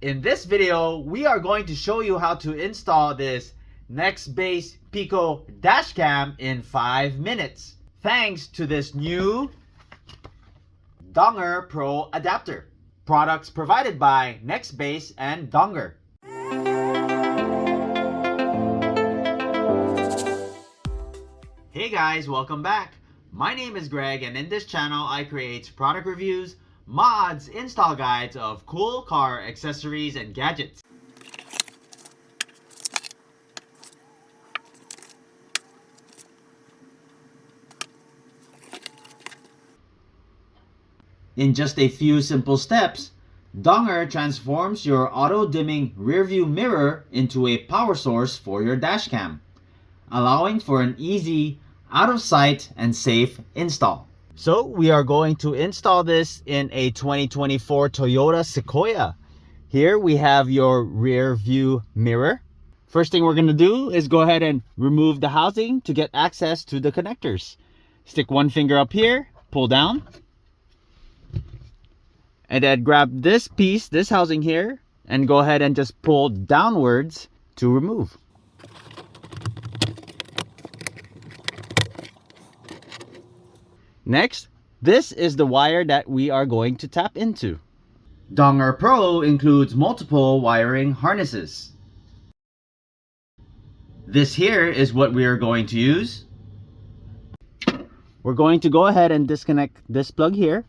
In this video, we are going to show you how to install this Nextbase Pico Dashcam in 5 minutes, thanks to this new Dongar Pro Adapter. Products provided by Nextbase and Dongar. Hey guys, welcome back. My name is Greg, and in this channel I create product reviews, mods, install guides of cool car accessories and gadgets. In just a few simple steps, Dongar transforms your auto-dimming rearview mirror into a power source for your dashcam, allowing for an easy, out-of-sight and safe install. So we are going to install this in a 2024 Toyota Sequoia. Here we have your rear view mirror. First thing we're going to do is go ahead and remove the housing to get access to the connectors. Stick one finger up here, pull down, and then grab this piece, this housing here, and go ahead and just pull downwards to remove. Next, this is the wire that we are going to tap into. Dongar Pro includes multiple wiring harnesses. This here is what we are going to use. We're going to go ahead and disconnect this plug here.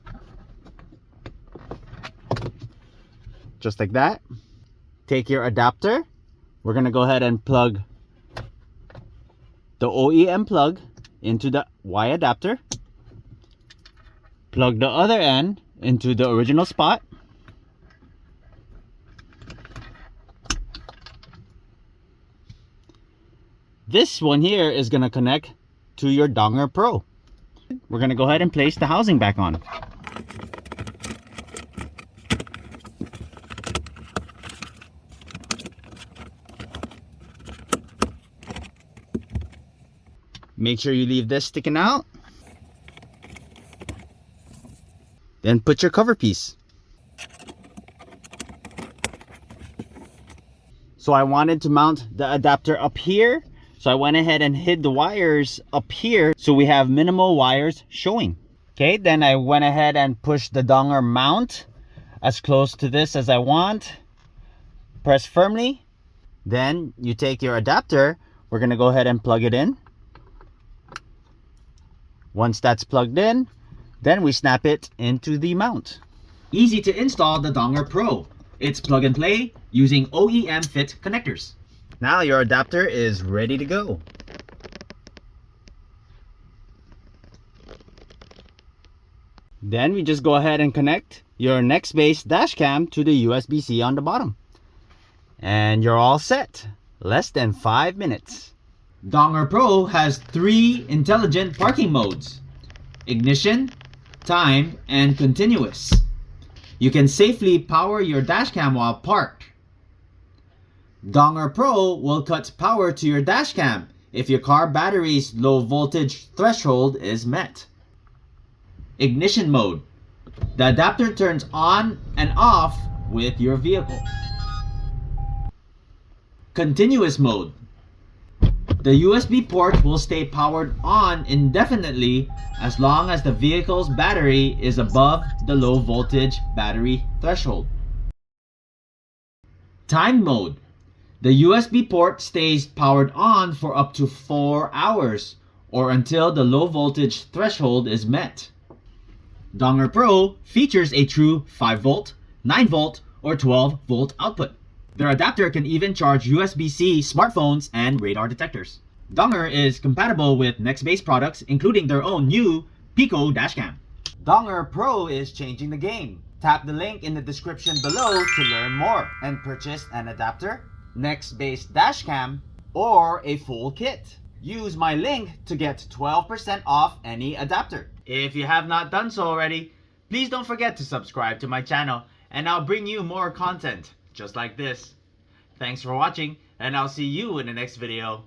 Just like that. Take your adapter. We're going to go ahead and plug the OEM plug into the Y adapter. Plug the other end into the original spot. This one here is going to connect to your Dongar Pro. We're going to go ahead and place the housing back on. Make sure you leave this sticking out. Then put your cover piece. So I wanted to mount the adapter up here. So I went ahead and hid the wires up here so we have minimal wires showing. Okay, then I went ahead and pushed the Dongar mount as close to this as I want. Press firmly. Then you take your adapter. We're going to go ahead and plug it in. Once that's plugged in, then we snap it into the mount. Easy to install the Dongar Pro. It's plug and play using OEM fit connectors. Now your adapter is ready to go. Then we just go ahead and connect your Nextbase dashcam to the USB-C on the bottom. And you're all set. Less than 5 minutes. Dongar Pro has 3 intelligent parking modes: ignition, time, and continuous. You can safely power your dashcam while parked. Dongar Pro will cut power to your dashcam if your car battery's low voltage threshold is met. Ignition mode. The adapter turns on and off with your vehicle. Continuous mode. The USB port will stay powered on indefinitely as long as the vehicle's battery is above the low voltage battery threshold. Time mode. The USB port stays powered on for up to 4 hours or until the low voltage threshold is met. Dongar Pro features a true 5 volt, 9 volt, or 12 volt output. Their adapter can even charge USB-C smartphones and radar detectors. Dongar is compatible with Nextbase products, including their own new Pico Dashcam. Dongar Pro is changing the game. Tap the link in the description below to learn more and purchase an adapter, Nextbase Dashcam, or a full kit. Use my link to get 12% off any adapter. If you have not done so already, please don't forget to subscribe to my channel, and I'll bring you more content just like this. Thanks for watching, and I'll see you in the next video.